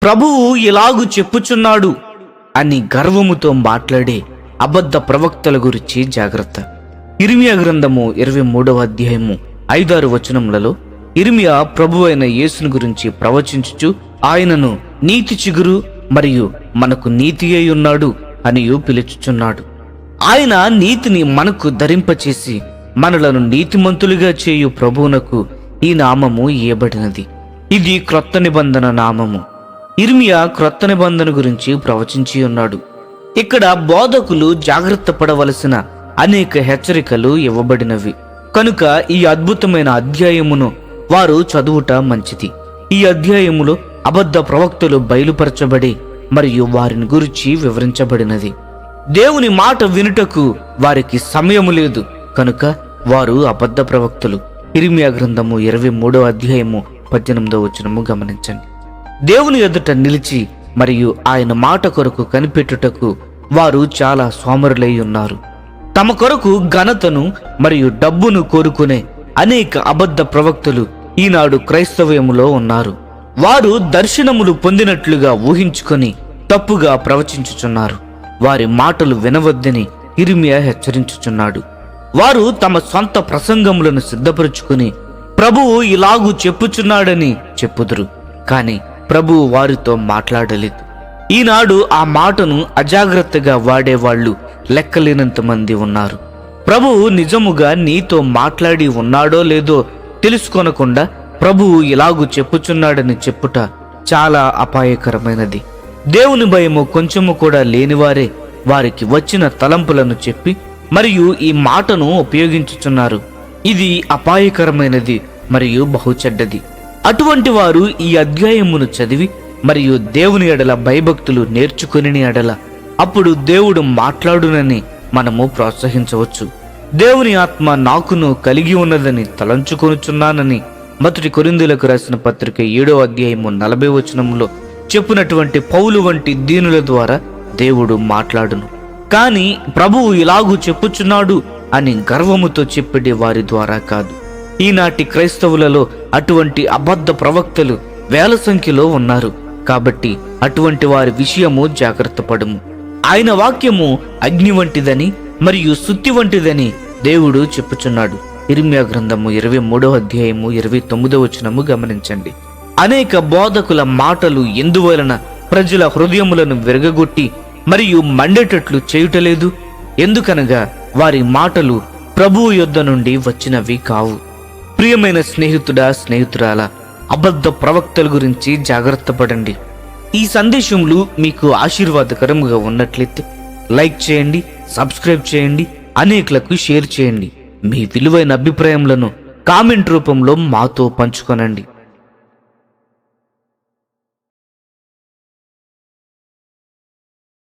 ప్రభువు ఇలాగు చెప్పుచున్నాడు అని గర్వముతో మాట్లాడే అబద్ధ ప్రవక్తల గురించి జాగ్రత్త. ఇర్మియా గ్రంథము 23వ అధ్యాయము 5-6 వచనములలో ఇర్మియా ప్రభు అయిన యేసుని గురించి ప్రవచించుచు ఆయనను నీతి చిగురు మరియు మనకు నీతి అయి ఉన్నాడు అనియు పిలుచుచున్నాడు. ఆయన నీతిని మనకు ధరింపచేసి మనలను నీతిమంతులుగా చేయు ప్రభువునకు ఈ నామము ఇయ్యబడినది. ఇది క్రొత్త నిబంధన నామము. ఇర్మియా క్రొత్త నిబంధన గురించి ప్రవచించి ఉన్నాడు. ఇక్కడ బోధకులు జాగ్రత్త పడవలసిన అనేక హెచ్చరికలు ఇవ్వబడినవి కనుక ఈ అద్భుతమైన అధ్యాయమును వారు చదువుట మంచిది. ఈ అధ్యాయములో అబద్ధ ప్రవక్తలు బయలుపరచబడి మరియు వారిని గురించి వివరించబడినది. దేవుని మాట వినుటకు వారికి సమయము లేదు కనుక వారు అబద్ధ ప్రవక్తలు. ఇర్మియా గ్రంథము 23వ అధ్యాయము 18వ వచనము గమనించండి. దేవుని ఎదుట నిలిచి మరియు ఆయన మాట కొరకు కనిపెట్టుటకు వారు చాలా సోమరులై ఉన్నారు. తమ కొరకు ఘనతను మరియు డబ్బును కోరుకునే అనేక అబద్ధ ప్రవక్తలు ఈనాడు క్రైస్తవ్యములో ఉన్నారు. వారు దర్శనములు పొందినట్లుగా ఊహించుకొని తప్పుగా ప్రవచించుచున్నారు. వారి మాటలు వినవద్దని ఇర్మియా హెచ్చరించుచున్నాడు. వారు తమ సొంత ప్రసంగములను సిద్ధపరుచుకుని ప్రభువు ఇలాగూ చెప్పుచున్నాడని చెప్పుదురు, కాని ప్రభువు వారితో మాట్లాడలేదు. ఈనాడు ఆ మాటను అజాగ్రత్తగా వాడేవాళ్లు లెక్కలేనంత మంది ఉన్నారు. ప్రభువు నిజముగా నీతో మాట్లాడి ఉన్నాడో లేదో తెలుసుకొనకుండా ప్రభువు ఇలాగూ చెప్పుచున్నాడని చెప్పుట చాలా అపాయకరమైనది. దేవుని భయము కొంచెము కూడా లేనివారే వారికి వచ్చిన తలంపులను చెప్పి మరియు ఈ మాటను ఉపయోగించుచున్నారు. ఇది అపాయకరమైనది మరియు బహుచెడ్డది. అటువంటి వారు ఈ అధ్యాయమును చదివి మరియు దేవుని ఎడల భయభక్తులు నేర్చుకుని ఎడల అప్పుడు దేవుడు మాట్లాడునని మనము ప్రోత్సహించవచ్చు. దేవుని ఆత్మ నాకును కలిగి ఉన్నదని తలంచుకొనుచున్నానని 1 కొరింథీయులకు రాసిన పత్రిక 7వ అధ్యాయము 40వ వచనములో చెప్పినటువంటి పౌలు వంటి దీనుల ద్వారా దేవుడు మాట్లాడును. కానీ ప్రభువు ఇలాగూ చెప్పుచున్నాడు అని గర్వముతో చెప్పే వారి ద్వారా కాదు. ఈనాటి క్రైస్తవులలో అటువంటి అబద్ధ ప్రవక్తలు వేల సంఖ్యలో ఉన్నారు. కాబట్టి అటువంటి వారి విషయము జాగ్రత్త పడుము. ఆయన వాక్యము అగ్ని వంటిదని మరియు సుత్తి వంటిదని దేవుడు చెప్పుచున్నాడు. ఇర్మియా గ్రంథము 23వ అధ్యాయము 29వ వచనము గమనించండి. అనేక బోధకుల మాటలు ఎందువలన ప్రజల హృదయములను విరగగొట్టి మరియు మండేటట్లు చేయుటలేదు? ఎందుకనగా వారి మాటలు ప్రభువు యొద్ద నుండి వచ్చినవి కావు. ప్రియమైన స్నేహితుడా, స్నేహితురాలా, అబద్ధ ప్రవక్తల గురించి జాగ్రత్త పడండి. ఈ సందేశములు మీకు ఆశీర్వాదకరంగా ఉన్నట్లయితే లైక్ చేయండి, సబ్స్క్రైబ్ చేయండి, అనేకులకు షేర్ చేయండి. మీ విలువైన అభిప్రాయములను కామెంట్ రూపంలో మాతో పంచుకొనండి.